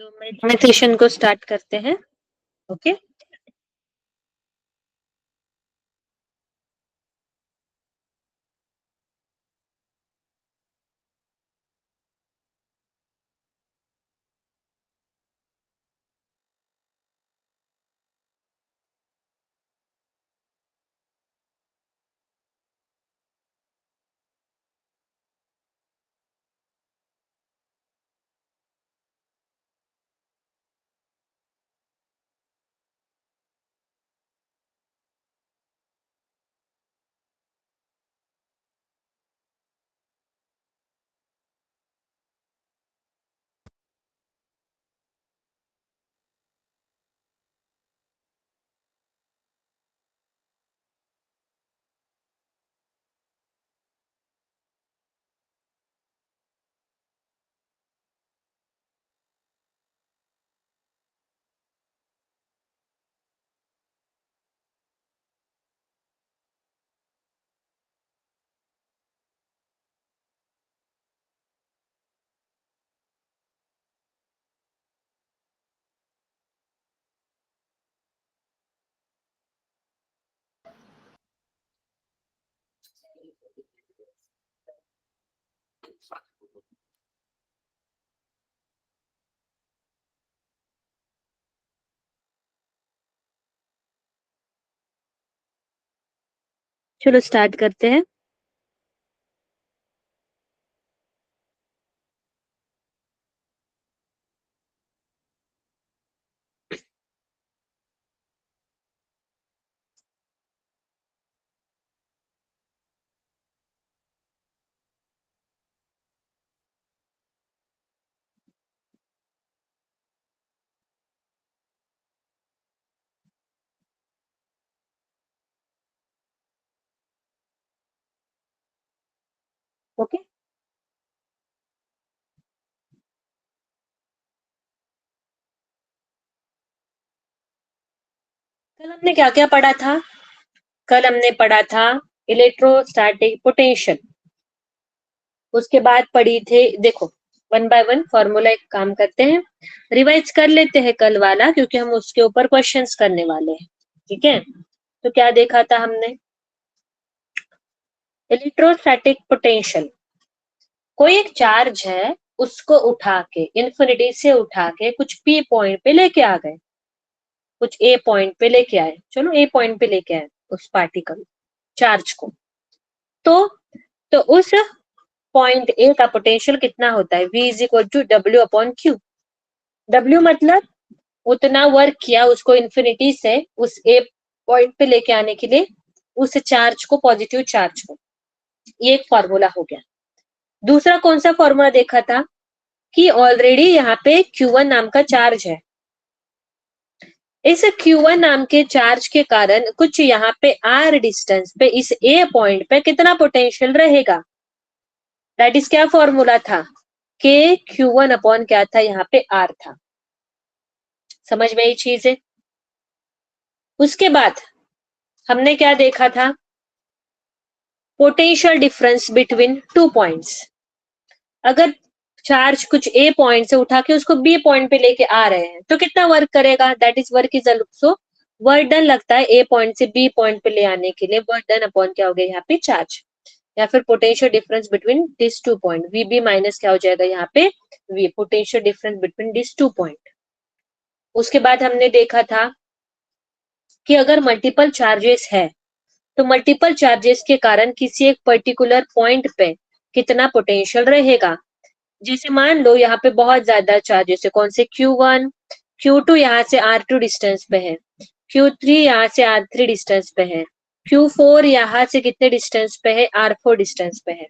2 minute में session को start करते हैं। ओके। चलो स्टार्ट करते हैं। ओके। कल हमने क्या क्या पढ़ा था? कल हमने पढ़ा था इलेक्ट्रोस्टैटिक पोटेंशियल। उसके बाद पढ़ी थे, देखो वन बाय वन फॉर्मूला एक काम करते हैं, रिवाइज कर लेते हैं कल वाला, क्योंकि हम उसके ऊपर क्वेश्चंस करने वाले हैं। ठीक है, तो क्या देखा था हमने? इलेक्ट्रोस्टैटिक पोटेंशियल, कोई एक चार्ज है, उसको उठा के इन्फिनिटी से उठा के कुछ पी पॉइंट पे लेके आ गए, कुछ ए पॉइंट पे लेके आए, चलो ए पॉइंट पे लेके आए उस पार्टिकल चार्ज को। तो तो उस पॉइंट ए का पोटेंशियल कितना होता है? V is equal to W upon Q. W मतलब उतना वर्क किया उसको इन्फिनिटी से उस ए पॉइंट पे लेके आने के लिए, उस चार्ज को, पॉजिटिव चार्ज को। ये एक फॉर्मूला हो गया। दूसरा कौन सा फॉर्मूला देखा था? कि ऑलरेडी यहाँ पे Q1 नाम का चार्ज है। इस Q1 नाम के चार्ज के कारण कुछ यहाँ पे R डिस्टेंस पे इस A पॉइंट पे कितना पोटेंशियल रहेगा? दैट इज क्या फॉर्मूला था? के Q1 अपॉन क्या था? यहाँ पे R था। समझ में ये चीज है? उसके बाद हमने क्या देखा था? Potential difference between two points. अगर चार्ज कुछ ए पॉइंट से उठा के उसको बी पॉइंट पे लेके आ रहे हैं तो कितना वर्क करेगा? That is work is also work done लगता है ए पॉइंट से बी पॉइंट पे ले आने के लिए। वर्क डन अपॉन क्या हो गया यहाँ पे? चार्ज, या फिर potential difference between this two point. V B minus क्या हो जाएगा यहाँ पे? V, potential difference between this two point. उसके बाद हमने देखा था कि अगर मल्टीपल चार्जेस है तो मल्टीपल चार्जेस के कारण किसी एक पर्टिकुलर पॉइंट पे कितना पोटेंशियल रहेगा। जैसे मान लो यहाँ पे बहुत ज्यादा चार्जेस है, कौन से? Q1, Q2 यहाँ से R2 डिस्टेंस पे है, Q3 यहाँ से R3 डिस्टेंस पे है, Q4 यहाँ से कितने डिस्टेंस पे है? R4 डिस्टेंस पे है।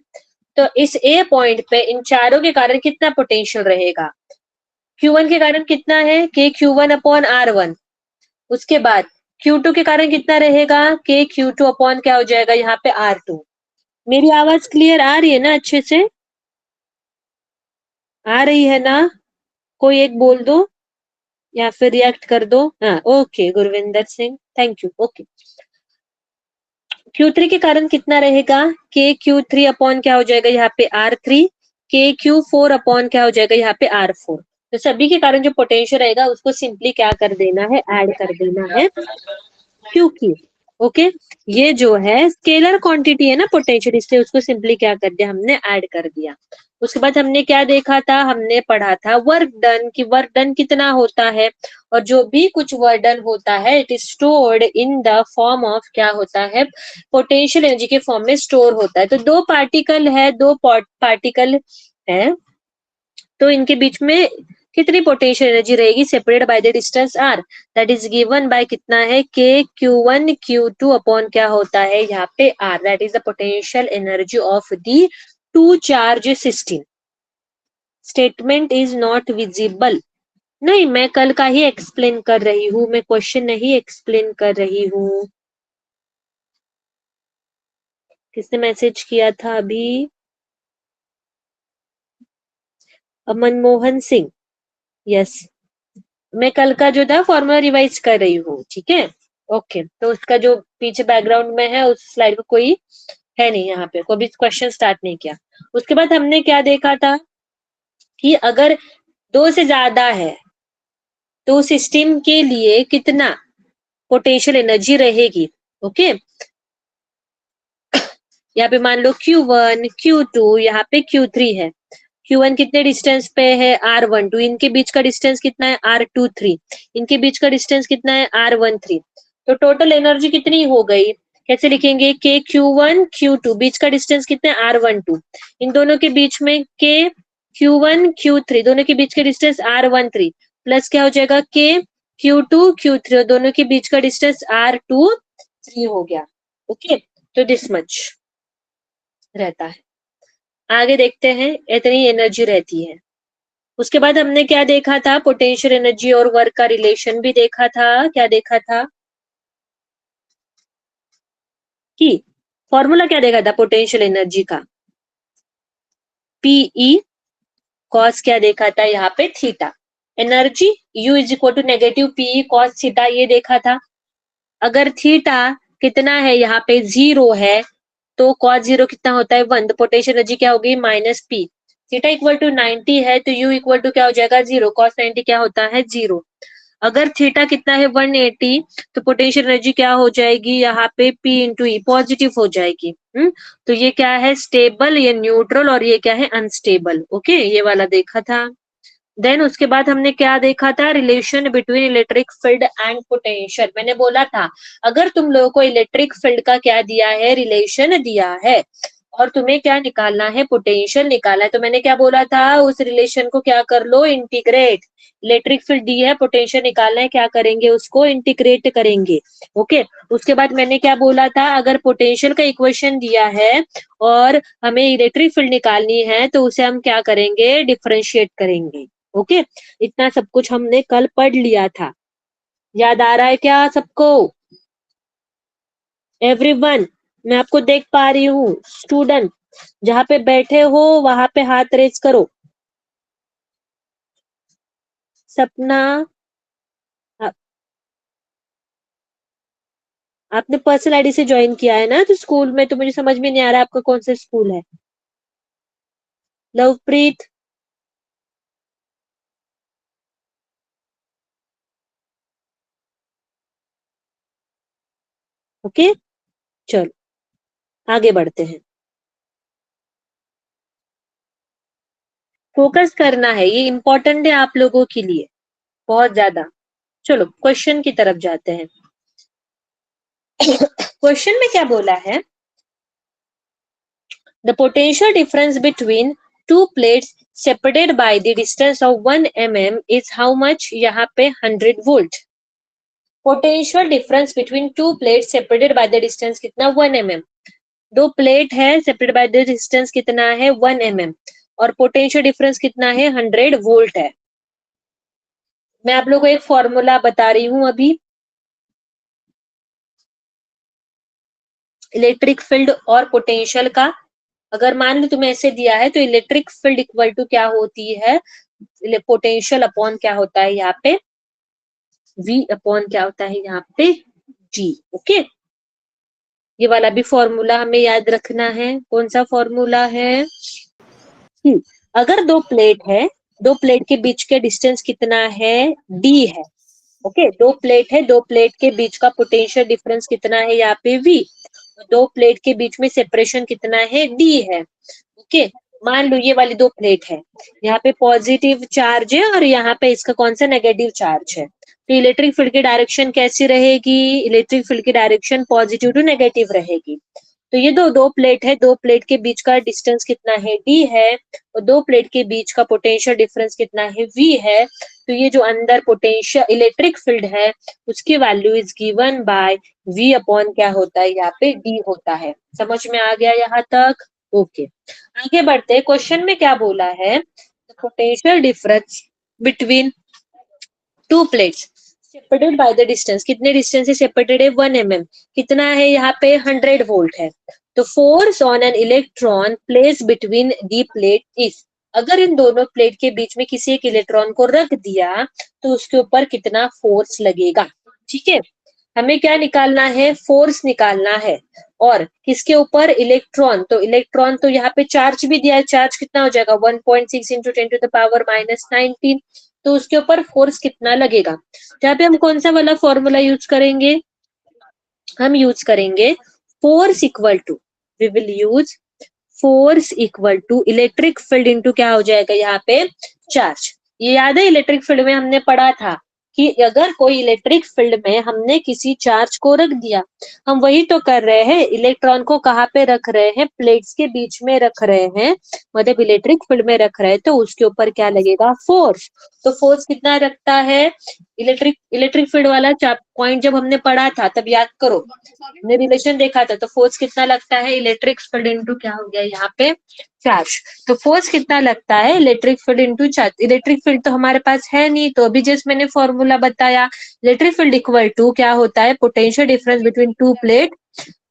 तो इस A पॉइंट पे इन चारों के कारण कितना पोटेंशियल रहेगा? Q1 के कारण कितना है? K Q1 upon R1। उसके बाद Q2 के कारण कितना रहेगा? K Q2 अपॉन क्या हो जाएगा यहाँ पे? R2। मेरी आवाज क्लियर आ रही है ना? अच्छे से आ रही है ना? कोई एक बोल दो या फिर रिएक्ट कर दो। हाँ, okay, Gurvinder Singh, thank you. Okay, Q3 के कारण कितना रहेगा? K Q3 अपॉन क्या हो जाएगा यहाँ पे? R3। K Q4 अपॉन क्या हो जाएगा यहाँ पे? R4। तो सभी के कारण जो पोटेंशियल रहेगा उसको सिंपली क्या कर देना है, ऐड कर देना है, क्योंकि ओके ये जो है स्केलर क्वांटिटी है ना पोटेंशियल, इसलिए उसको सिंपली क्या कर दिया हमने, ऐड कर दिया। उसके बाद हमने क्या देखा था, हमने पढ़ा था वर्क डन, कि वर्क डन कितना होता है, और जो भी कुछ वर्क डन होता है it is stored in the form of, क्या होता है, पोटेंशियल एनर्जी के फॉर्म में स्टोर होता है। तो दो पार्टिकल है, दो पार्टिकल है, तो इनके बीच में कितनी पोटेंशियल एनर्जी रहेगी, separated by the distance R, that is given by कितना है, के Q1 Q2 अपॉन क्या होता है यहाँ पे R, that is the potential energy of the two charge system. Statement is not visible, नहीं मैं कल का ही एक्सप्लेन कर रही हूँ, मैं क्वेश्चन नहीं एक्सप्लेन कर रही हूँ। किसने मैसेज किया था अभी, मनमोहन सिंह, यस मैं कल का जो था फॉर्मूला रिवाइज कर रही हूँ, ठीक है ओके। तो उसका जो पीछे बैकग्राउंड में है उस स्लाइड को कोई है नहीं, यहाँ पे कोई भी क्वेश्चन स्टार्ट नहीं किया। उसके बाद हमने क्या देखा था कि अगर दो से ज्यादा है तो सिस्टम के लिए कितना पोटेंशियल एनर्जी रहेगी, ओके यहाँ पे मान लो Q1 Q2 यहाँ पे Q3 है, Q1 कितने डिस्टेंस पे है R12, इनके बीच का डिस्टेंस कितना है R23, इनके बीच का डिस्टेंस कितना है R13, तो टोटल एनर्जी कितनी हो गई, कैसे लिखेंगे, के Q1 Q2 बीच का डिस्टेंस कितना है R12, इन दोनों के बीच में के Q1 Q3 दोनों के बीच का डिस्टेंस R13 प्लस क्या हो जाएगा के Q2 Q3 दोनों के बीच का डिस्टेंस R23 हो गया, ओके तो दिस मच रहता है। आगे देखते हैं, इतनी एनर्जी रहती है। उसके बाद हमने क्या देखा था, पोटेंशियल एनर्जी और वर्क का रिलेशन भी देखा था, क्या देखा था कि फॉर्मूला क्या देखा था पोटेंशियल एनर्जी का, पीई कॉस क्या देखा था यहाँ पे theta, energy U is equal to negative PE cos theta ये देखा था। अगर थीटा कितना है यहाँ पे 0 है तो कॉस 0 कितना होता है 1, तो पोटेंशियल एनर्जी क्या होगी minus P, theta equal to 90 है तो यू इक्वल टू क्या हो जाएगा 0, कॉस 90 क्या होता है 0। अगर थीटा कितना है 180 तो पोटेंशियल एनर्जी क्या हो जाएगी यहाँ पे P इंटू ई पॉजिटिव हो जाएगी। तो ये क्या है स्टेबल, ये न्यूट्रल और ये क्या है अनस्टेबल, ओके ये वाला देखा था। देन उसके बाद हमने क्या देखा था, relation between electric field and potential. मैंने बोला था अगर तुम लोगों को इलेक्ट्रिक फील्ड का क्या दिया है, रिलेशन दिया है और तुम्हें क्या निकालना है, पोटेंशियल निकालना है, तो मैंने क्या बोला था उस रिलेशन को क्या कर लो इंटीग्रेट, इलेक्ट्रिक फील्ड दी है पोटेंशियल निकालना है, क्या करेंगे उसको इंटीग्रेट करेंगे, ओके। उसके बाद मैंने क्या बोला था, अगर पोटेंशियल का इक्वेशन दिया है और हमें इलेक्ट्रिक फील्ड निकालनी है तो उसे हम क्या करेंगे डिफरेंशिएट करेंगे, ओके इतना सब कुछ हमने कल पढ़ लिया था, याद आ रहा है क्या सबको, एवरीवन मैं आपको देख पा रही हूँ, स्टूडेंट जहाँ पे बैठे हो वहां पे हाथ रेज करो। सपना आ, आपने पर्सनल आईडी से ज्वाइन किया है ना, तो स्कूल में तो मुझे समझ में नहीं आ रहा आपका कौन सा स्कूल है। लवप्रीत ओके चलो आगे बढ़ते हैं, फोकस करना है ये इंपॉर्टेंट है आप लोगों के लिए बहुत ज्यादा। चलो क्वेश्चन की तरफ जाते हैं। क्वेश्चन में क्या बोला है, the potential difference between two plates separated by the distance of 1 mm is how much, यहाँ पे 100 volt। Potential difference between two plate separated by the distance कितना 1 mm, दो प्लेट है सेपरेटेड बाय द डिस्टेंस कितना है 1 mm और potential difference कितना है 100 वोल्ट है। मैं आप लोगों को एक फॉर्मूला बता रही हूं अभी, इलेक्ट्रिक फील्ड और पोटेंशियल का। अगर मान लो तुम्हें ऐसे दिया है तो इलेक्ट्रिक फील्ड इक्वल टू क्या होती है, पोटेंशियल अपॉन क्या होता है यहाँ पे V अपॉन क्या होता है यहाँ पे G, ओके ये वाला भी फॉर्मूला हमें याद रखना है। कौन सा फॉर्मूला है, अगर दो प्लेट है दो प्लेट के बीच के डिस्टेंस कितना है, डी है। ओके, दो प्लेट है, दो प्लेट के बीच का पोटेंशियल डिफरेंस कितना है यहाँ पे वी, दो प्लेट के बीच में सेपरेशन कितना है, डी है। ओके, मान लो ये वाली दो प्लेट है, यहाँ पे पॉजिटिव चार्ज है और यहाँ पे इसका कौन सा नेगेटिव चार्ज है, तो इलेक्ट्रिक फील्ड की डायरेक्शन कैसी रहेगी, इलेक्ट्रिक फील्ड की डायरेक्शन पॉजिटिव टू नेगेटिव रहेगी। तो ये दो दो प्लेट है, दो प्लेट के बीच का डिस्टेंस कितना है, डी है, और दो प्लेट के बीच का पोटेंशियल डिफरेंस कितना है, वी है। तो ये जो अंदर पोटेंशियल इलेक्ट्रिक फील्ड है उसकी value is given by V upon क्या होता है यहाँ पे, डी होता है। समझ में आ गया यहाँ तक? ओके, आगे बढ़ते हैं। क्वेश्चन में क्या बोला है, potential difference between two plates separated by the distance, कितने डिस्टेंस से सेपरेटेड है, 1 mm, कितना है यहाँ पे, 100 वोल्ट है। तो force on an electron place between the plate is, अगर इन दोनों प्लेट के बीच में किसी एक इलेक्ट्रॉन को रख दिया तो उसके ऊपर कितना फोर्स लगेगा। ठीक है, हमें क्या निकालना है, फोर्स निकालना है। और किसके ऊपर, इलेक्ट्रॉन, तो इलेक्ट्रॉन तो यहाँ पे चार्ज भी दिया है, चार्ज कितना हो जाएगा 1.6 इंटू 10⁻⁻⁹, तो उसके ऊपर फोर्स कितना लगेगा। यहाँ पे हम कौन सा वाला फॉर्मूला यूज करेंगे, हम यूज करेंगे force equal to, we will use force equal to electric field into क्या हो जाएगा यहाँ पे, चार्ज। ये याद है इलेक्ट्रिक फील्ड में हमने पढ़ा था कि अगर कोई इलेक्ट्रिक फील्ड में हमने किसी चार्ज को रख दिया, हम वही तो कर रहे हैं, इलेक्ट्रॉन को कहाँ पे रख रहे हैं, प्लेट्स के बीच में रख रहे हैं, मतलब इलेक्ट्रिक फील्ड में रख रहे हैं, तो उसके ऊपर क्या लगेगा, फोर्स। तो फोर्स कितना रखता है, इलेक्ट्रिक इलेक्ट्रिक फील्ड वाला पॉइंट जब हमने पढ़ा था तब याद करो, हमने रिलेशन देखा था, तो फोर्स कितना लगता है, इलेक्ट्रिक फील्ड इंटू क्या हो गया यहाँ पे, चार्ज। तो फोर्स कितना लगता है, electric field into charge. Electric field तो हमारे पास है नहीं, तो अभी जस्ट मैंने फॉर्मूला बताया, इलेक्ट्रिक फील्ड इक्वल टू क्या होता है, potential difference between two plate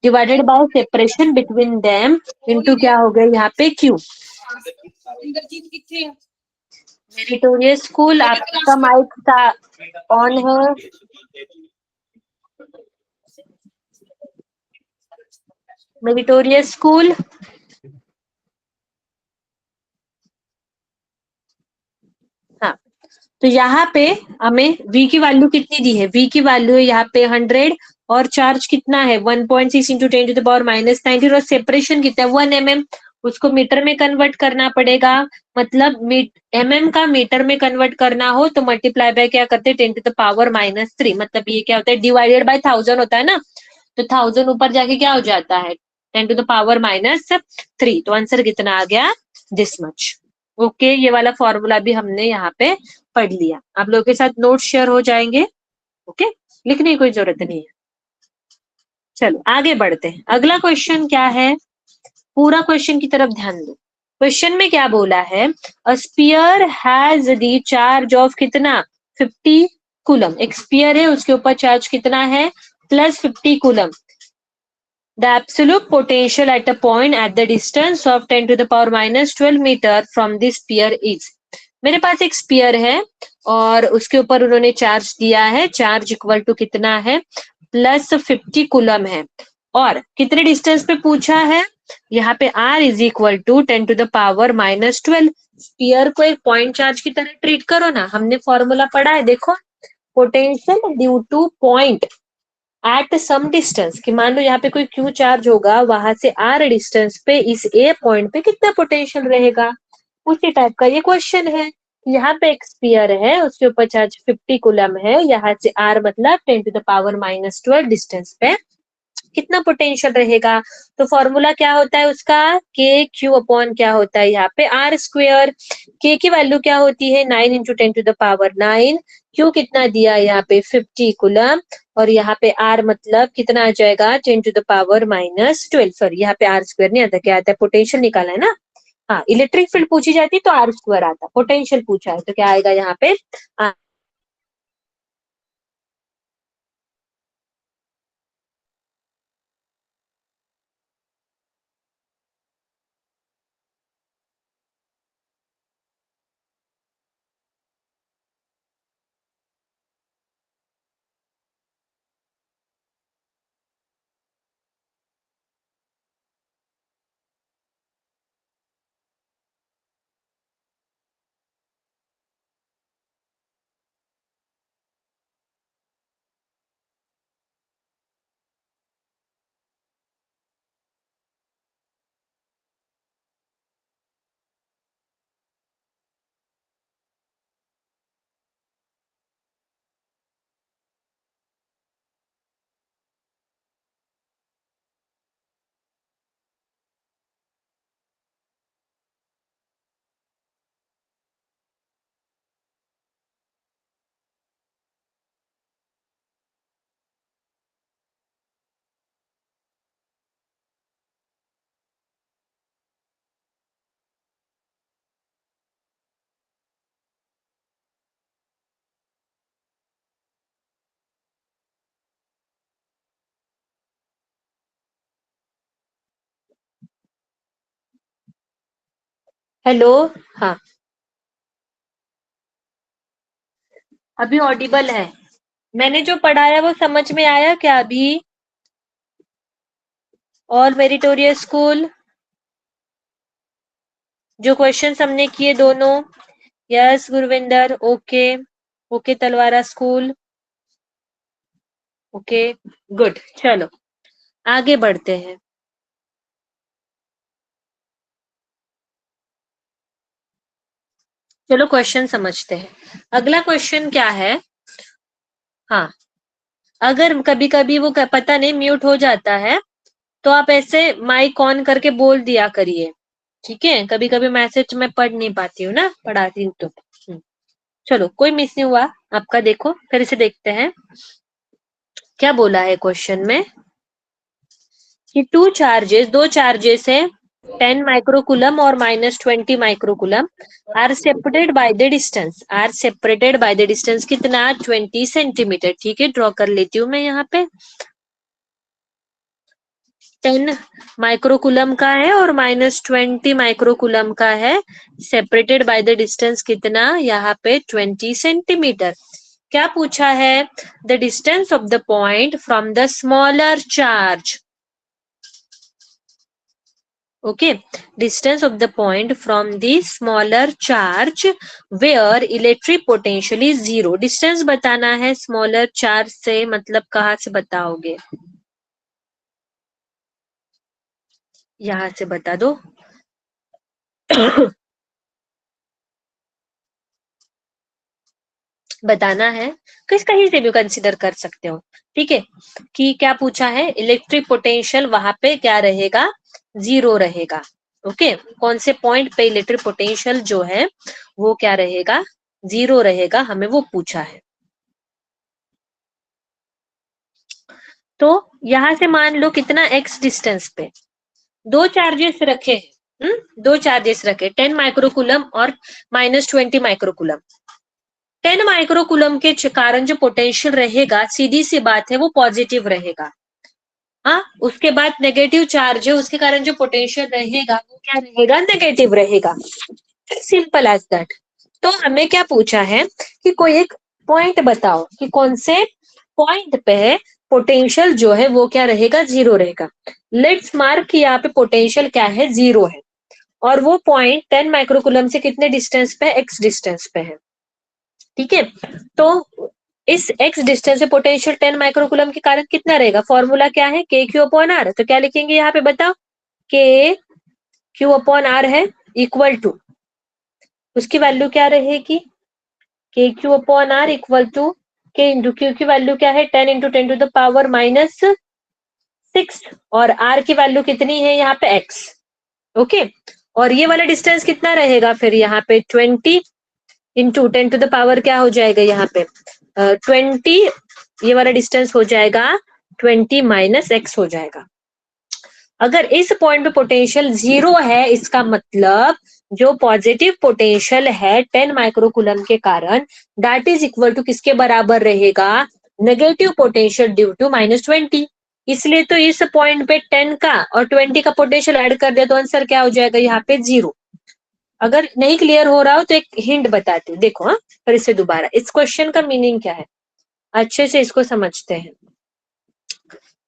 divided by separation between them into क्या हो गया यहाँ पे, क्यू। मेरिटोरियस स्कूल, आपका माइक ऑन है। मेरिटोरियस स्कूल, हाँ, तो यहाँ पे हमें v की वैल्यू कितनी दी है, v की वैल्यू है यहाँ पे 100, और चार्ज कितना है 1.6 इंटू 10⁻⁻⁹, और सेपरेशन कितना है 1 mm, उसको मीटर में कन्वर्ट करना पड़ेगा, मतलब mm का मीटर में कन्वर्ट करना हो तो मल्टीप्लाई बाय क्या करते हैं 10⁻⁻3, मतलब ये क्या होता है, डिवाइडेड बाय 1000 होता है ना, तो 1000 ऊपर जाके क्या हो जाता है 10⁻⁻3, तो आंसर कितना आ गया, दिस मच। ओके, ये वाला फॉर्मूला भी हमने यहाँ पे पढ़ लिया, आप लोगों के साथ नोट शेयर हो जाएंगे। ओके, लिखने की कोई जरूरत नहीं है। चलो आगे बढ़ते हैं, अगला क्वेश्चन क्या है, पूरा क्वेश्चन की तरफ ध्यान दो। क्वेश्चन में क्या बोला है, अ spear has the charge of कितना, 50 कूलम, एक स्पीयर है उसके ऊपर चार्ज कितना है, +50 coulomb. The absolute potential at a point at the distance of 10⁻⁻12 meter from this sphere is, मेरे पास एक स्पीयर है और उसके ऊपर उन्होंने चार्ज दिया है, चार्ज इक्वल टू कितना है, +50 कूलम है, और कितने डिस्टेंस पे पूछा है, यहाँ पे r is equal to 10⁻⁻12। Sphere को एक पॉइंट चार्ज की तरह ट्रीट करो ना, हमने फॉर्मूला पढ़ा है, देखो, potential due to point at some distance, कि मान लो यहाँ पे कोई क्यू चार्ज होगा, वहां से आर डिस्टेंस पे इस ए पॉइंट पे कितना पोटेंशियल रहेगा, उसी टाइप का ये क्वेश्चन है। यहाँ पे एक स्पीयर है उसके ऊपर चार्ज 50 कूलम है, यहाँ से आर मतलब 10⁻⁻12 डिस्टेंस पे कितना पोटेंशियल रहेगा। तो फॉर्मूला क्या होता है उसका, के क्यू अपॉन क्या होता है यहाँ पे आर स्क्वेयर। के की वैल्यू क्या होती है 9 इंटू 10⁻9, क्यू कितना दिया है यहाँ पे 50 कूलम, और यहाँ पे आर मतलब कितना आ जाएगा 10⁻⁻12, सॉरी यहाँ पे आर स्क्वायर नहीं आता, क्या आता है, पोटेंशियल निकाला है ना, हाँ, इलेक्ट्रिक फील्ड पूछी जाती तो आर स्क्वायर आता, पोटेंशियल पूछा है तो क्या आएगा यहाँ पे हेलो। हाँ, अभी ऑडिबल है। मैंने जो पढ़ाया वो समझ में आया क्या अभी? और मेरिटोरियस स्कूल, जो क्वेश्चन हमने किए दोनों। Yes Gurvinder, okay. ओके तलवारा स्कूल, ओके, गुड। चलो आगे बढ़ते हैं। चलो क्वेश्चन समझते हैं। अगला क्वेश्चन क्या है? हाँ, अगर कभी कभी वो पता नहीं म्यूट हो जाता है, तो आप ऐसे माइक ऑन करके बोल दिया करिए। ठीक है, कभी कभी मैसेज मैं पढ़ नहीं पाती हूँ ना, पढ़ाती हूँ तो। चलो कोई मिस नहीं हुआ आपका, देखो फिर से देखते हैं क्या बोला है क्वेश्चन में। कि टू चार्जेस, दो चार्जेस है, 10 माइक्रोकुलम और -20 microcoulomb, are separated by the distance. Are separated by the distance कितना? 20 सेंटीमीटर। ठीक है, ड्रॉ कर लेती हूँ मैं यहाँ पे। 10 माइक्रोकुलम का है और -20 माइक्रोकुलम का है। सेपरेटेड बाय द डिस्टेंस कितना? यहाँ पे 20 सेंटीमीटर। क्या पूछा है? The distance of the point from the smaller charge. Okay, distance of the point from the smaller charge where electric potential is zero. Distance बताना है smaller charge से, मतलब कहाँ से बताओगे? यहाँ से बता दो। बताना है, किस कहीं से भी कंसिडर कर सकते हो। ठीक है, कि क्या पूछा है? इलेक्ट्रिक पोटेंशियल वहां पे क्या रहेगा? जीरो रहेगा। ओके, कौन से पॉइंट पे इलेक्ट्रिक पोटेंशियल जो है वो क्या रहेगा? जीरो रहेगा, हमें वो पूछा है। तो यहां से मान लो कितना एक्स डिस्टेंस पे दो चार्जेस रखे हैं। दो चार्जेस रखे, 10 माइक्रोकुलम और -20 माइक्रोकुलम। 10 माइक्रोकुलम के कारण जो पोटेंशियल रहेगा, सीधी सी बात है, वो पॉजिटिव रहेगा। हाँ, उसके बाद नेगेटिव चार्ज है, उसके कारण जो पोटेंशियल रहेगा वो क्या रहेगा? नेगेटिव रहेगा। Simple as that. तो हमें क्या पूछा है कि कोई एक पॉइंट बताओ कि कौन से पॉइंट पे पोटेंशियल जो है वो क्या रहेगा? जीरो रहेगा। लेट्स मार्क कि यहाँ पे पोटेंशियल क्या है? जीरो है। और वो पॉइंट 10 माइक्रोकुलम से कितने डिस्टेंस पे? एक्स डिस्टेंस पे है। ठीक है, तो इस एक्स डिस्टेंस से पोटेंशियल 10 माइक्रोकुलम के कारण कितना रहेगा? फॉर्मूला क्या है? के क्यू अपॉन आर। तो क्या लिखेंगे यहाँ पे बताओ? के क्यू अपॉन आर है, इक्वल टू, उसकी वैल्यू क्या रहेगी? K Q upon R equal to, K into Q की वैल्यू क्या है? 10 × 10⁻⁶, और आर की वैल्यू कितनी है यहाँ पे? एक्स। ओके, और ये वाला डिस्टेंस कितना रहेगा फिर यहाँ पे? 20 × 10⁻⁴ क्या हो जाएगा यहाँ पे? 20। ये वाला डिस्टेंस हो जाएगा 20 - x हो जाएगा। अगर इस पॉइंट पे पोटेंशियल जीरो है, इसका मतलब जो पॉजिटिव पोटेंशियल है 10 माइक्रोकुलम के कारण, दैट इज इक्वल टू किसके बराबर रहेगा? Negative potential due to -20। इसलिए तो इस पॉइंट पे 10 का और 20 का पोटेंशियल ऐड कर दिया तो आंसर क्या हो जाएगा यहाँ पे? जीरो। अगर नहीं क्लियर हो रहा हो तो एक हिंट बताती हूँ, देखो। हाँ, फिर से दोबारा इस क्वेश्चन का मीनिंग क्या है, अच्छे से इसको समझते हैं।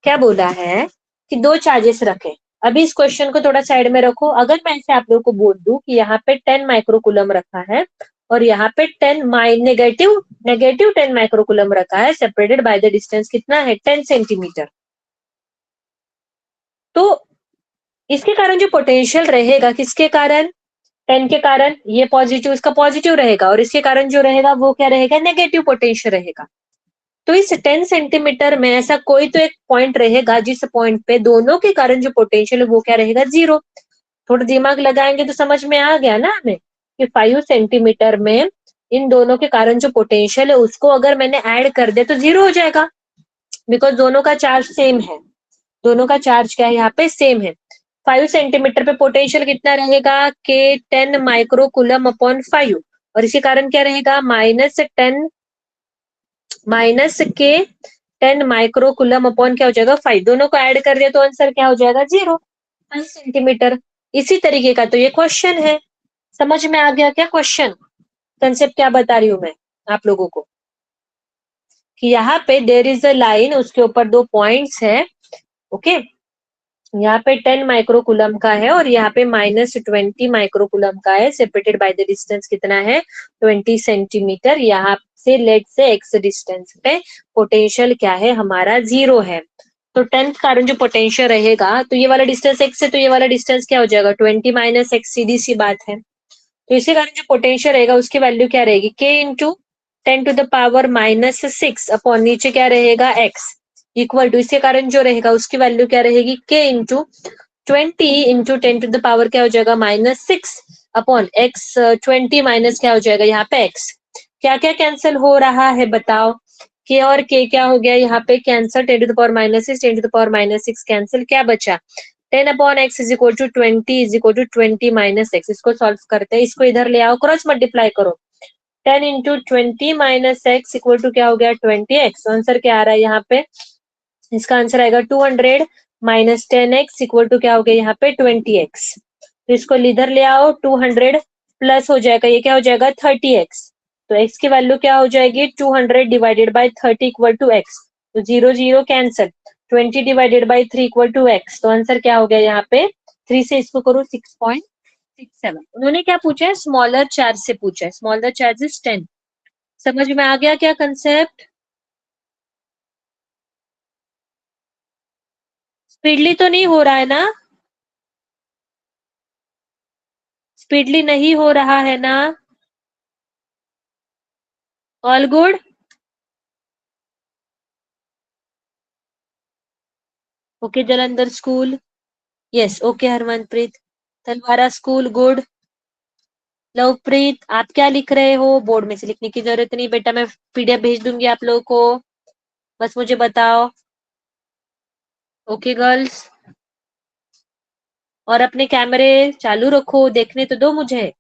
क्या बोला है कि दो चार्जेस रखे। अभी इस क्वेश्चन को थोड़ा साइड में रखो। अगर मैं इसे आप लोगों को बोल दूं कि यहाँ पे 10 माइक्रोकुलम रखा है और यहाँ पे नेगेटिव नेगेटिव 10 माइक्रोकुलम रखा है, सेपरेटेड बाय द डिस्टेंस कितना है? 10 सेंटीमीटर। तो इसके कारण जो पोटेंशियल रहेगा, किसके कारण? 10 के कारण, ये पॉजिटिव, इसका पॉजिटिव रहेगा, और इसके कारण जो रहेगा वो क्या रहेगा? नेगेटिव पोटेंशियल रहेगा। तो इस 10 सेंटीमीटर में ऐसा कोई तो एक पॉइंट रहेगा जिस पॉइंट पे दोनों के कारण जो पोटेंशियल है वो क्या रहेगा? जीरो। थोड़ा दिमाग लगाएंगे तो समझ में आ गया ना हमें कि 5 सेंटीमीटर में इन दोनों के कारण जो पोटेंशियल है उसको अगर मैंने ऐड कर दिया तो जीरो हो जाएगा, बिकॉज दोनों का चार्ज सेम है। दोनों का चार्ज क्या है यहाँ पे? सेम है। 5 सेंटीमीटर पे पोटेंशियल कितना रहेगा? के 10 माइक्रोकुलम अपॉन 5, और इसी कारण क्या रहेगा? -10 अपॉन क्या हो जाएगा? 5। दोनों को ऐड कर दिया तो आंसर क्या हो जाएगा? जीरो। 5 सेंटीमीटर। इसी तरीके का तो ये क्वेश्चन है। समझ में आ गया क्या क्वेश्चन? कंसेप्ट क्या बता रही हूं मैं आप लोगों को कि यहाँ पे देयर इज अ लाइन, उसके ऊपर 2 पॉइंट्स है। ओके, यहाँ पे 10 माइक्रोकुलम का है और यहाँ पे -20 माइक्रोकुलम का है, सेपरेटेड बाय द डिस्टेंस कितना है 20 सेंटीमीटर। यहाँ से लेट से x डिस्टेंस पे पोटेंशियल क्या है हमारा 0 है। तो 10 के कारण जो पोटेंशियल रहेगा, तो ये वाला डिस्टेंस x है, तो ये वाला डिस्टेंस क्या हो जाएगा 20 - x, सीधी सी बात है। तो इसी कारण जो पोटेंशियल रहेगा उसकी वैल्यू क्या रहेगी k इंटू 10⁻⁻6 अपॉन नीचे क्या रहेगा x इक्वल टू, इसके कारण जो रहेगा उसकी वैल्यू क्या रहेगी k इंटू 20 इंटू 10⁻, क्या हो जाएगा -6 अपॉन x, 20 माइनस क्या हो जाएगा यहाँ पे x। क्या क्या कैंसिल हो रहा है बताओ? k और k क्या हो गया यहाँ पे कैंसिल, 10⁻⁻6 10⁻⁻6 कैंसिल, क्या बचा 10 upon x is equal to 20 is equal to 20 minus x। इसको सॉल्व करते हैं, इसको इधर ले आओ, क्रॉस मल्टीप्लाई करो। 10 into 20 minus x equal to क्या हो गया 20x। आंसर क्या आ रहा है यहाँ पे? इसका आंसर आएगा 200 माइनस 10x इक्वल टू क्या हो गया यहाँ पे 20x। तो इसको इधर ले आओ, 200 प्लस हो जाएगा, ये क्या हो जाएगा 30x। तो x की वैल्यू क्या हो जाएगी 200 divided by 30 equal to x। तो 0 0 cancel, 20 divided by 3 equal to x। तो आंसर क्या हो गया यहाँ पे 3 से इसको करो 6.67। उन्होंने क्या पूछा है स्मॉलर चार्ज से पूछा है, स्मॉलर चार्ज इज 10। समझ में आ गया क्या कंसेप्ट? स्पीडली तो नहीं हो रहा है ना? स्पीडली नहीं हो रहा है ना? All good? Okay Jalandhar school, yes okay Harmanpreet. Talwara school good. Lovepreet आप क्या लिख रहे हो? बोर्ड में से लिखने की जरूरत नहीं बेटा, मैं पीडीएफ भेज दूंगी आप लोगों को, बस मुझे बताओ। ओके गर्ल्स, और अपने कैमरे चालू रखो, देखने तो दो मुझे।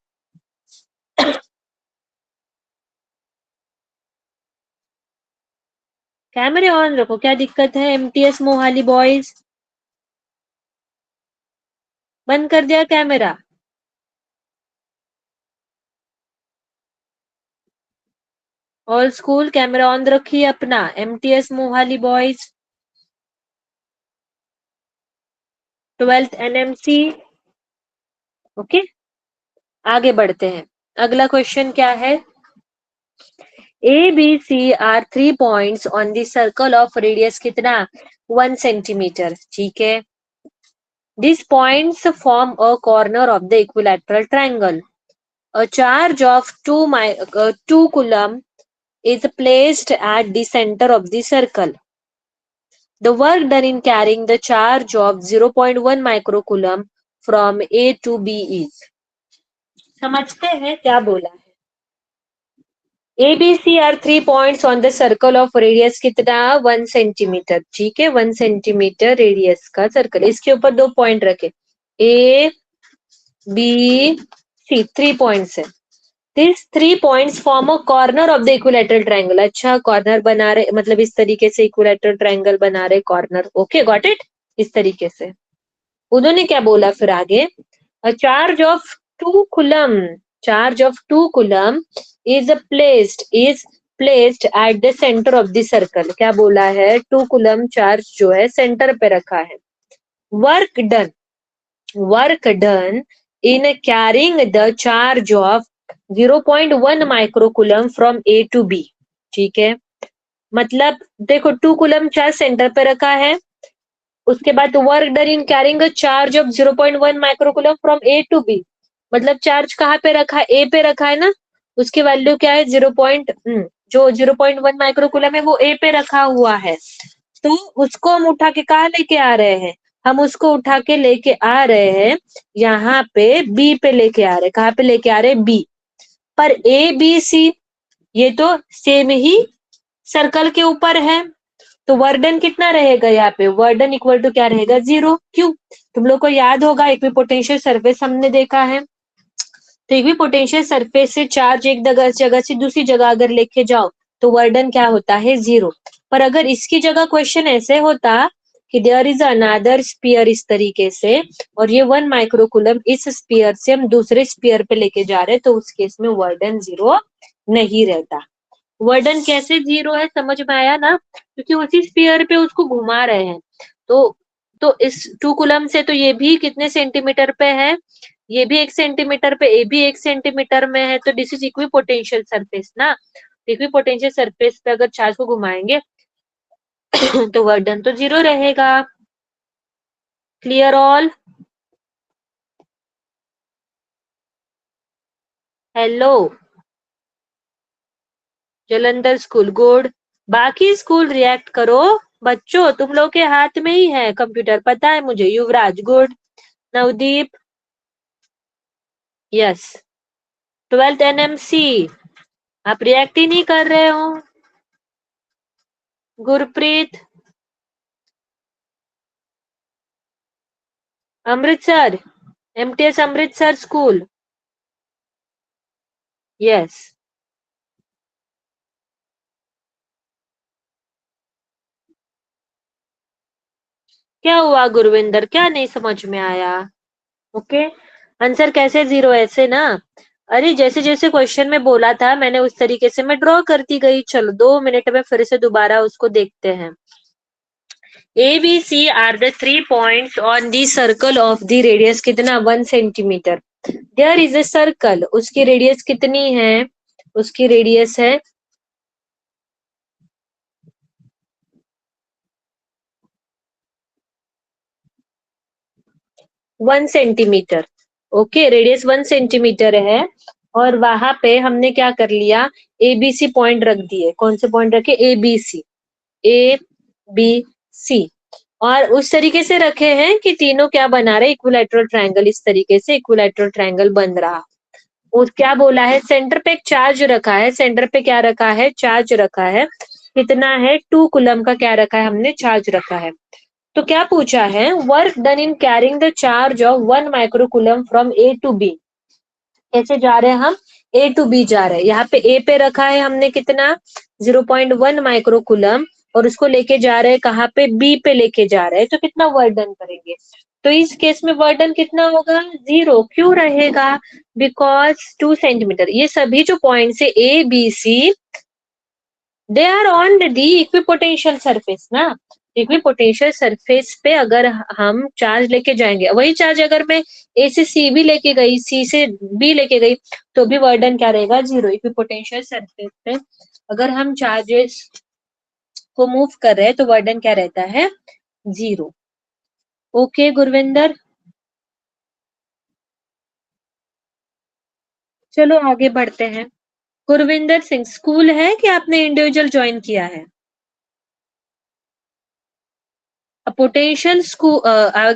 कैमरे ऑन रखो, क्या दिक्कत है? एमटीएस मोहाली बॉयज बंद कर दिया camera? All school camera on रखिए अपना। MTS Mohali boys, 12th NMC. Okay, आगे बढ़ते हैं। अगला क्वेश्चन क्या है? A B C are 3 points on the circle of radius कितना 1 सेंटीमीटर। ठीक है, this points form a corner of the equilateral triangle. A charge of 2 coulomb is placed at the center of the circle. The work done in carrying the charge of 0.1 microcoulomb from A to B is. समझते हैं क्या बोला है? A B C are 3 points on the circle of radius कितना 1 centimetre. ठीक है, 1 centimetre radius का circle, इसके ऊपर 2 पॉइंट रखे ए बी सी, 3 पॉइंट्स है। These 3 points form a corner of the equilateral triangle. अच्छा कॉर्नर बना रहे, मतलब इस तरीके से इक्विलैटरल ट्रायंगल बना रहे कॉर्नर। ओके गॉट इट, इस तरीके से। उन्होंने क्या बोला फिर आगे? A charge of 2 coulomb, charge of 2 coulomb is placed at the center of the circle. क्या बोला है? 2 coulomb चार्ज जो है सेंटर पे रखा है। Work done in carrying the charge of 0.1 microcoulomb from A to B. ठीक है, मतलब देखो 2 कुलम चार्ज सेंटर पे रखा है, उसके बाद work done in carrying a charge of 0.1 microcoulomb from A to B. मतलब चार्ज कहाँ पे रखा है? ए पे रखा है ना, उसकी वैल्यू क्या है जो 0.1 माइक्रोकुलम है वो ए पे रखा हुआ है। तो उसको हम उठा के कहाँ लेके आ रहे हैं? हम उसको उठा के लेके आ रहे हैं यहाँ पे बी पे लेके आ रहे हैं। कहाँ पे लेके आ रहे हैं? बी पर। ए बी सी ये तो सेम ही सर्कल के ऊपर है, तो वर्डन कितना रहेगा यहाँ पे? वर्डन इक्वल टू क्या रहेगा 0। क्यों? तुम लोग को याद होगा इक्विपोटेंशियल सरफेस हमने देखा है, तो इक्विपोटेंशियल सरफेस से चार्ज एक जगह से दूसरी जगह अगर लेके जाओ तो वर्डन क्या होता है 0। पर अगर इसकी जगह क्वेश्चन ऐसे होता कि देयर इज अनदर स्पीयर इस तरीके से, और ये 1 माइक्रोकुलम इस स्पीयर से हम दूसरे स्पीयर पे लेके जा रहे हैं, तो उस केस में वर्डन 0 नहीं रहता। वर्डन कैसे 0 है समझ में आया ना, क्योंकि उसी स्पीयर पे उसको घुमा रहे हैं। तो इस 2 कूलम से तो ये भी कितने सेंटीमीटर पे है, ये भी 1 सेंटीमीटर पे, ये भी 1 सेंटीमीटर में है, तो दिस इज इक्विपोटेंशियल सरफेस ना। इक्विपोटेंशियल सरफेस पे अगर चार्ज को घुमाएंगे तो वर्डन तो 0 रहेगा। Clear all? Hello Jalandhar school, good. बाकी स्कूल रिएक्ट करो। बच्चों तुम लोग के हाथ में ही है कंप्यूटर, पता है मुझे। Yuvraj good, Navdeep yes, 12th NMC आप रिएक्ट ही नहीं कर रहे हो। Gurpreet Amritsar, MTS Amritsar school yes. क्या हुआ गुरविंदर, क्या नहीं समझ में आया? ओके, आंसर कैसे 0 ऐसे ना। अरे जैसे जैसे क्वेश्चन में बोला था मैंने उस तरीके से मैं ड्रॉ करती गई। चलो 2 मिनट में फिर से दोबारा उसको देखते हैं। ABC are the 3 points on the circle of the radius कितना 1 centimetre. There is a circle, उसकी रेडियस कितनी है? उसकी रेडियस है 1 सेंटीमीटर। ओके, रेडियस 1 सेंटीमीटर है, और वहां पे हमने क्या कर लिया, ABC पॉइंट रख दिए। कौन से पॉइंट रखे? ABC और उस तरीके से रखे हैं कि तीनों क्या बना रहे, इक्विलैटरल ट्रायंगल। इस तरीके से इक्विलैटरल ट्रायंगल बन रहा। और क्या बोला है, सेंटर पे एक चार्ज रखा है। सेंटर पे क्या रखा है? चार्ज रखा है। कितना है? 2 कूलम का क्या रखा है हमने? चार्ज रखा है। तो क्या पूछा है, work done in carrying the charge of 1 microcoulomb from A to B. कैसे जा रहे हैं हम? ए टू बी जा रहे हैं। यहाँ पे ए पे रखा है हमने कितना, 0.1 माइक्रोकूलम, और उसको लेके जा रहे हैं कहाँ पे? बी पे लेके जा रहे हैं। तो कितना वर्क डन करेंगे? तो इस केस में वर्क डन कितना होगा? 0। क्यों रहेगा? बिकॉज 2 सेंटीमीटर, ये सभी जो पॉइंट है A B C, they are on the equipotential surface ना। इक्विपोटेंशियल सरफेस पे अगर हम चार्ज लेके जाएंगे, वही चार्ज अगर मैं ए से सी भी लेके गई, सी से बी लेके गई, तो भी वर्डन क्या रहेगा? 0। इक्विपोटेंशियल सरफेस पे अगर हम चार्जेस को मूव कर रहे हैं तो वर्डन क्या रहता है? 0। ओके गुरविंदर, चलो आगे बढ़ते हैं। गुरविंदर सिंह, स्कूल है कि आपने इंडिविजुअल ज्वाइन किया है? पोटेंशियल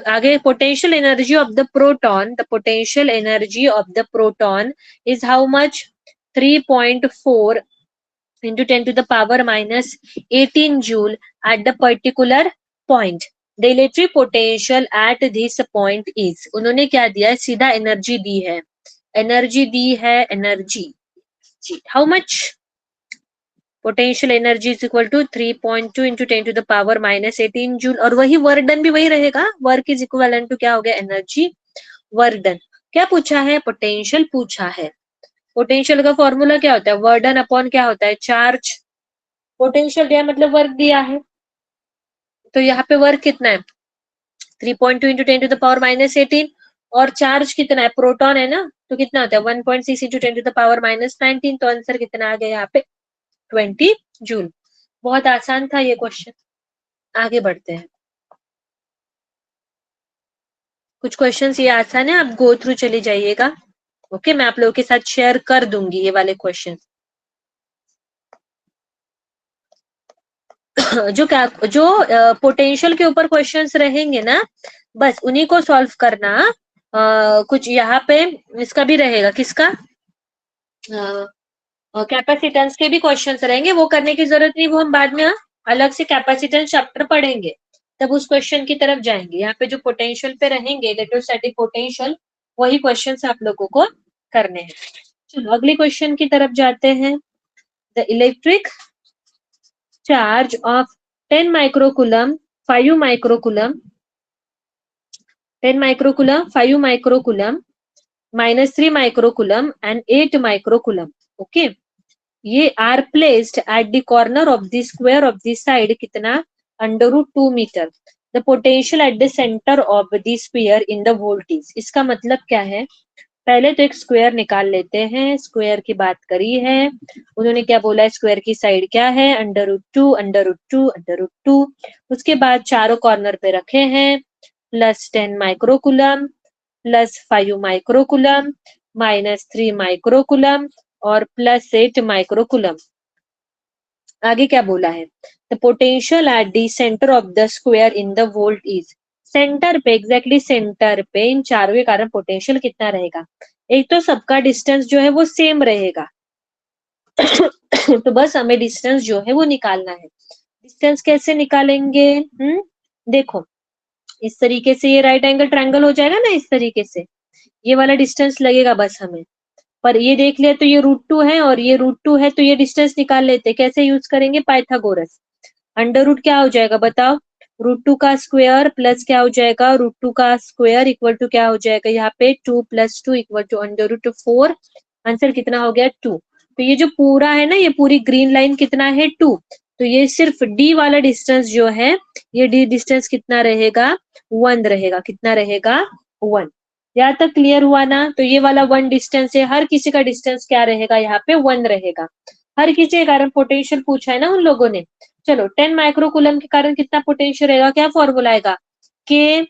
आगे, potential energy of the proton, the potential energy of the proton is how much? 3.4 into 10 to the power minus 18 joule at the particular point. The electric potential at this point is, उन्होंने क्या दिया है? सीधा energy दी है। Energy दी है, energy जी, how much? Potential energy is equal to 3.2 into 10 to the power minus 18 joule. और वही वर्क डन भी वही रहेगा। वर्क इज इक्वलेंट टू क्या हो गया? Energy work done. क्या पूछा है? पोटेंशियल पूछा है। पोटेंशियल का फॉर्मूला क्या होता है? वर्क डन अपॉन क्या होता है? चार्ज। पोटेंशियल दिया मतलब वर्क दिया है, तो यहाँ पे वर्क कितना है? 3.2 into 10 to the power minus 18, और चार्ज कितना है? प्रोटॉन है ना, तो कितना होता है? 1.6 into 10 to the power minus 19। तो आंसर कितना आ गया यहाँ पे? 20 जूल। बहुत आसान था ये क्वेश्चन। आगे बढ़ते हैं। कुछ क्वेश्चंस ये आसान है, आप गो थ्रू चले जाइएगा। ओके, मैं आप लोगों के साथ शेयर कर दूंगी ये वाले क्वेश्चन। जो पोटेंशियल के ऊपर क्वेश्चंस रहेंगे ना, बस उन्हीं को सॉल्व करना। कुछ यहाँ पे इसका भी रहेगा, किसका? कैपेसिटेंस के भी क्वेश्चंस रहेंगे, वो करने की जरूरत नहीं, वो हम बाद में अलग से कैपेसिटेंस चैप्टर पढ़ेंगे, तब उस क्वेश्चन की तरफ जाएंगे। यहाँ पे जो पोटेंशियल पे रहेंगे, इलेक्ट्रोस्टैटिक पोटेंशियल, वही क्वेश्चंस आप लोगों को करने हैं। चलो अगले क्वेश्चन की तरफ जाते हैं। The electric charge of 10 microcoulomb 5 microcoulomb, 10 microcoulomb, 5 microcoulomb, -3 microcoulomb and 8 microcoulomb. Okay, ये are placed at the corner of the square of the side कितना, √2 metre. The potential at the centre of the sphere in the volt is. इसका मतलब क्या है, पहले तो एक square निकाल लेते हैं. स्क्वायर की बात करी है उन्होंने, क्या बोला है, स्क्वायर की साइड क्या है, √2 √2 √2. उसके बाद चारों कॉर्नर पे रखे हैं, +10 माइक्रोकुलम, +5 माइक्रोकुलम, -3 माइक्रोकुलम और +8 माइक्रोकुलम. आगे क्या बोला है, the potential at the centre of the square in the volt is. Centre पे, एग्जैक्टली सेंटर पे इन चारों के कारण पोटेंशियल कितना रहेगा. एक तो सबका डिस्टेंस जो है वो सेम रहेगा तो बस हमें डिस्टेंस जो है वो निकालना है. डिस्टेंस कैसे निकालेंगे, देखो इस तरीके से ये राइट एंगल ट्रायंगल हो जाएगा ना, इस तरीके से ये वाला डिस्टेंस लगेगा बस हमें. पर ये देख लिया तो ये √2 है और ये √2 है, तो ये डिस्टेंस निकाल लेते. कैसे यूज करेंगे, पाइथागोरस. अंडर रूट क्या हो जाएगा बताओ, √2 का स्क्वायर प्लस क्या हो जाएगा, √2 का स्क्वायर इक्वल टू क्या हो जाएगा यहाँ पे 2 + 2 इक्वल टू √4. आंसर कितना हो गया 2. तो ये जो पूरा है ना, ये पूरी ग्रीन लाइन कितना है 2. तो ये सिर्फ डी वाला डिस्टेंस जो है, ये डी डिस्टेंस कितना रहेगा, 1 रहेगा. कितना रहेगा, 1. यहाँ तक क्लियर हुआ ना. तो ये वाला 1 डिस्टेंस है, हर किसी का डिस्टेंस क्या रहेगा यहाँ पे 1 रहेगा. हर किसी के कारण पोटेंशियल पूछा है ना उन लोगों ने. चलो 10 माइक्रोकुलम के कारण कितना पोटेंशियल रहेगा, क्या फॉर्मूला आएगा, के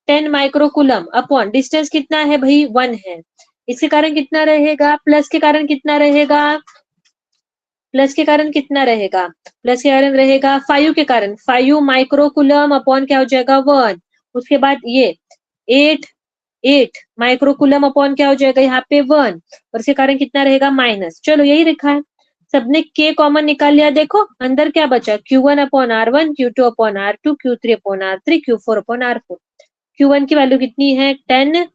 10 माइक्रोकुलम अपॉन डिस्टेंस कितना है भाई 1 है, इसके कारण कितना रहेगा, प्लस के कारण कितना रहेगा, प्लस के कारण कितना रहेगा, प्लस के कारण रहेगा 5 के कारण 5 माइक्रोकुलम अपॉन क्या हो जाएगा 1. उसके बाद ये 8 माइक्रोकुलम अपॉन क्या हो जाएगा यहाँ पे 1 और इसके कारण कितना रहेगा माइनस. चलो यही लिखा है, सबने के कॉमन निकाल लिया. देखो अंदर क्या बचा, Q1 upon R1, Q2 upon R2, Q3 upon R3, Q4 upon R4. Q1 की वैल्यू कितनी है 10,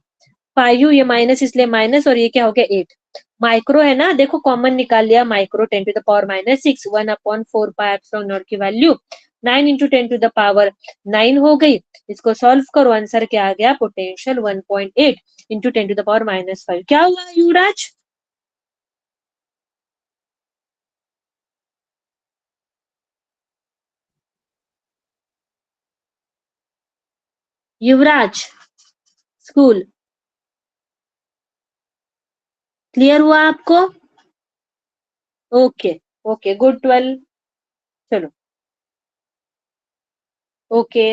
5 ये माइनस इसलिए माइनस और ये क्या हो गया 8. माइक्रो है ना, देखो कॉमन निकाल लिया, micro 10 to the power -6, 1 upon 4 pi epsilon naught की value 9 into 10 to the power 9 हो गई. इसको सॉल्व करो, आंसर क्या आ गया, potential 1.8 into 10 to the power -5. क्या हुआ युवराज, युवराज स्कूल क्लियर हुआ आपको, ओके ओके गुड 12. चलो ओके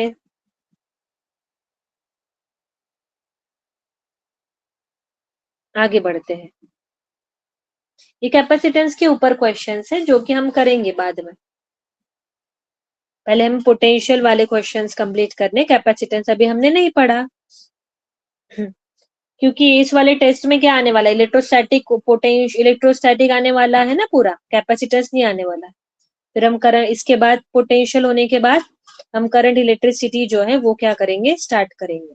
आगे बढ़ते हैं. ये कैपेसिटेंस के ऊपर क्वेश्चंस है जो कि हम करेंगे बाद में. पहले हम पोटेंशियल वाले क्वेश्चंस कंप्लीट करने, कैपेसिटेंस अभी हमने नहीं पढ़ा क्योंकि इस वाले टेस्ट में क्या आने वाला है, इलेक्ट्रोस्टैटिक पोटेंशियल, इलेक्ट्रोस्टैटिक आने वाला है ना पूरा, कैपेसिटेंस नहीं आने वाला. फिर हम करंट, इसके बाद पोटेंशियल होने के बाद हम करंट इलेक्ट्रिसिटी जो है वो क्या करेंगे, स्टार्ट करेंगे.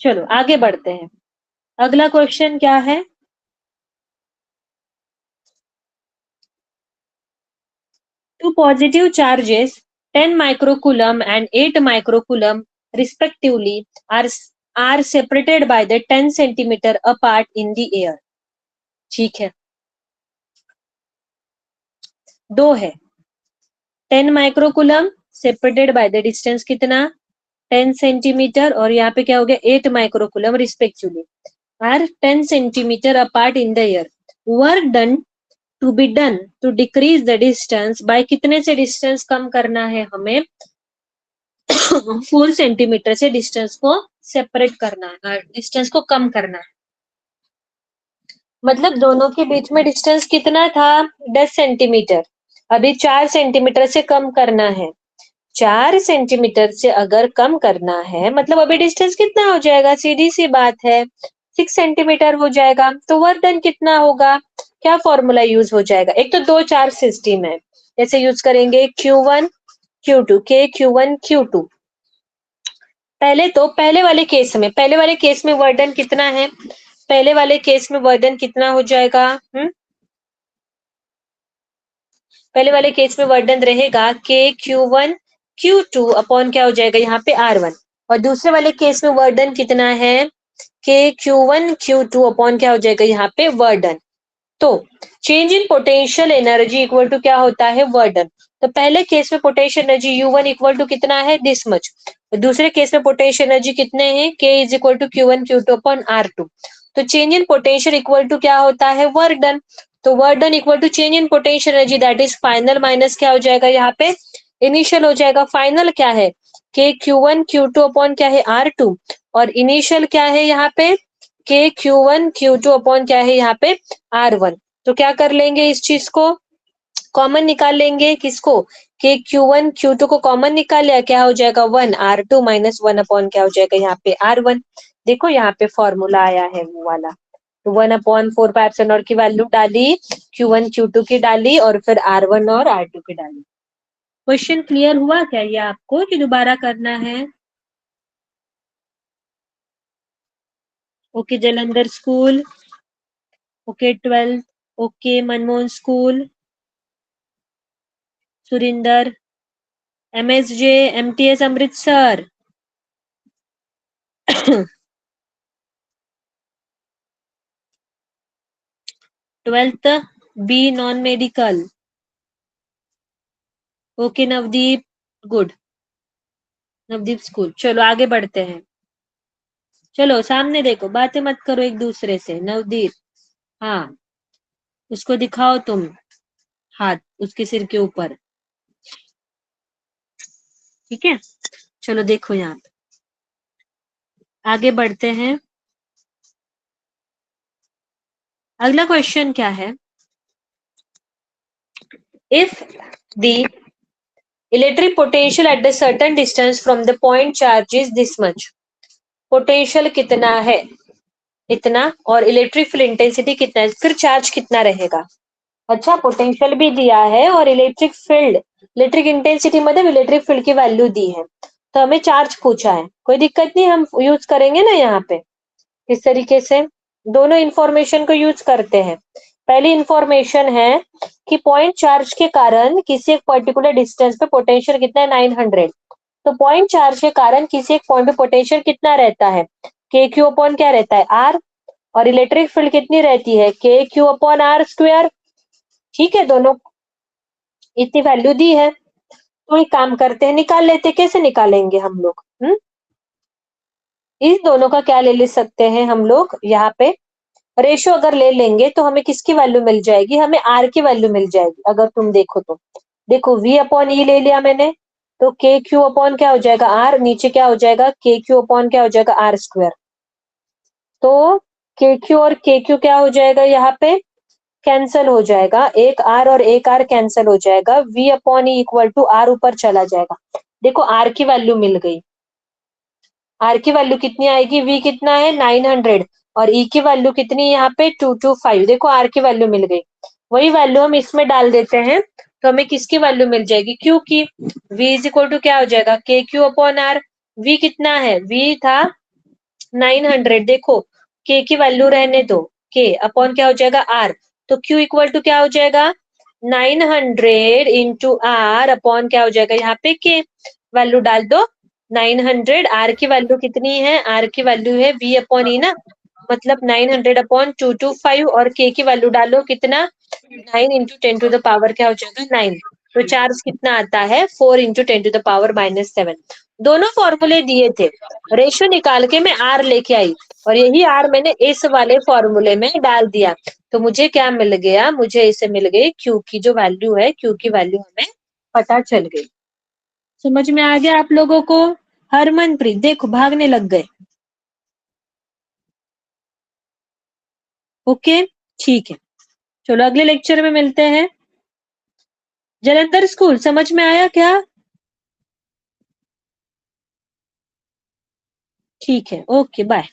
चलो आगे बढ़ते हैं. अगला क्वेश्चन क्या है, two positive charges 10 microcoulomb and 8 microcoulomb respectively are separated by the 10 centimeter apart in the air. ठीक है, दो है 10 microcoulomb separated by the distance कितना 10 सेंटीमीटर और यहाँ पे क्या हो गया 8 microcoulomb respectively are 10 centimetre apart in the air. Work done to be done to decrease the distance by, कितने से डिस्टेंस कम करना है हमें 4 सेंटीमीटर से डिस्टेंस को सेपरेट करना है, डिस्टेंस को कम करना है. मतलब दोनों के बीच में डिस्टेंस कितना था 10 सेंटीमीटर, अभी 4 सेंटीमीटर से कम करना है. 4 सेंटीमीटर से अगर कम करना है मतलब अभी डिस्टेंस कितना हो जाएगा, सीधी सी बात है 6 सेंटीमीटर हो जाएगा. तो वर्क डन कितना होगा, क्या फॉर्मूला यूज हो जाएगा, एक तो 2 4 सिस्टम है, जैसे यूज करेंगे Q1 Q2 के Q1 Q2. पहले तो पहले वाले केस में वर्क डन कितना है, पहले वाले केस में वर्क डन कितना हो जाएगा, पहले वाले केस में वर्क डन रहेगा KQ1 Q2 अपॉन क्या हो जाएगा यहाँ पे R1, और दूसरे वाले केस में वर्क डन कितना है KQ1 Q2 अपॉन क्या हो जाएगा यहाँ पे वर्क डन। तो change in potential energy equal to क्या होता है वर्क डन। तो पहले केस में potential energy U1 equal to कितना है दिस मच, दूसरे केस में पोटेंशियल एनर्जी कितने हैं K is equal to Q1 Q2 upon R2। तो change in potential equal to क्या होता है वर्क डन। तो work done equal to change in potential energy that is final minus क्या हो जाएगा यहाँ पे इनिशियल हो जाएगा। फाइनल क्या है KQ1 Q2 अपॉन क्या है R2, और इनिशियल क्या है यहाँ पे KQ1 Q2 अपॉन क्या है यहाँ पे R1। तो क्या कर लेंगे इस चीज को कॉमन निकाल लेंगे, किसको KQ1 Q2 को कॉमन निकाल लिया, क्या हो जाएगा 1 R2 माइनस 1 अपॉन क्या हो जाएगा यहाँ पे R1। देखो यहाँ पे फॉर्मूला आया है वो वाला, तो 1/4 की वैल्यू डाली, Q1 Q2 की डाली, और फिर R1 और R2 की डाली। क्वेश्चन क्लियर हुआ क्या ये आपको कि दोबारा करना है? Okay Jalandhar school, okay 12th, okay Manmohan school, Surinder, MSJ, MTS Amritsar, 12th B non medical, okay Navdeep, good Navdeep school. चलो आगे बढ़ते हैं, चलो सामने देखो, बातें मत करो एक दूसरे से। नवदीप, हाँ उसको दिखाओ तुम हाथ उसके सिर के ऊपर, ठीक है। चलो देखो यहाँ पे आगे बढ़ते हैं। अगला क्वेश्चन क्या है, if the electric potential at the certain distance from the point charge is this much. Potential कितना है इतना, और इलेक्ट्रिक फील्ड इंटेंसिटी कितना है, फिर चार्ज कितना रहेगा। अच्छा पोटेंशियल भी दिया है और इलेक्ट्रिक फील्ड, इलेक्ट्रिक इंटेंसिटी मतलब इलेक्ट्रिक फील्ड की वैल्यू दी है, तो हमें चार्ज पूछा है। कोई दिक्कत नहीं, हम यूज करेंगे ना यहाँ पे इस तरीके से, दोनों इंफॉर्मेशन को यूज करते हैं। पहली इंफॉर्मेशन है कि पॉइंट चार्ज के कारण किसी एक पर्टिकुलर डिस्टेंस पे पोटेंशियल कितना है 900। तो पॉइंट चार्ज के कारण किसी एक पॉइंट पे पोटेंशियल कितना रहता है KQ अपॉन क्या रहता है R, और इलेक्ट्रिक फील्ड कितनी रहती है KQ अपॉन R²। ठीक है, दोनों इतनी वैल्यू दी है, तो एक काम करते हैं निकाल लेते, कैसे निकालेंगे हम लोग इस दोनों का क्या ले सकते हैं हम लोग यहाँ पे रेशो अगर ले लेंगे तो हमें किसकी वैल्यू मिल जाएगी, हमें R की वैल्यू मिल जाएगी। अगर तुम देखो तो देखो V अपॉन E ले लिया मैंने, तो KQ अपॉन क्या हो जाएगा R, नीचे क्या हो जाएगा KQ अपॉन क्या हो जाएगा R²। तो KQ और KQ क्या हो जाएगा यहाँ पे कैंसल हो जाएगा, एक R और एक R कैंसल हो जाएगा, V upon E equal to R ऊपर चला जाएगा। देखो R की वैल्यू मिल गई, R की वैल्यू कितनी आएगी, V कितना है 900, और E की वैल्यू कितनी यहाँ पे 225। देखो R की वैल्यू मिल गई, वही वैल्यू हम इसमें डाल देते हैं तो हमें किसकी वैल्यू मिल जाएगी, Q की। V इज इक्वल टू क्या हो जाएगा KQ अपॉन R। V कितना है, V था 900, देखो K की वैल्यू रहने दो, K अपॉन क्या हो जाएगा R, तो Q इक्वल टू क्या हो जाएगा 900 इंटू R अपॉन क्या हो जाएगा यहाँ पे K, वैल्यू डाल दो 900। R की वैल्यू कितनी है, R की वैल्यू है V अपॉन E ना, मतलब 900 अपॉन 225, और K की वैल्यू डालो कितना 9 इंटू 10 टू द पावर क्या हो जाएगा 9। तो चार्ज कितना आता है 4 इंटू 10 टू द पावर -7। दोनों फॉर्मूले दिए थे, रेशियो निकाल के मैं R लेके आई, और यही R मैंने इस वाले फॉर्मूले में डाल दिया, तो मुझे क्या मिल गया, मुझे इसे मिल गई Q की जो वैल्यू है, Q की वैल्यू हमें पता चल गई। समझ में आ गया आप लोगों को? हरमनप्रीत देखो भागने लग गए। ओके ठीक है, चलो अगले लेक्चर में मिलते हैं। जलंधर स्कूल समझ में आया क्या? ठीक है, ओके बाय।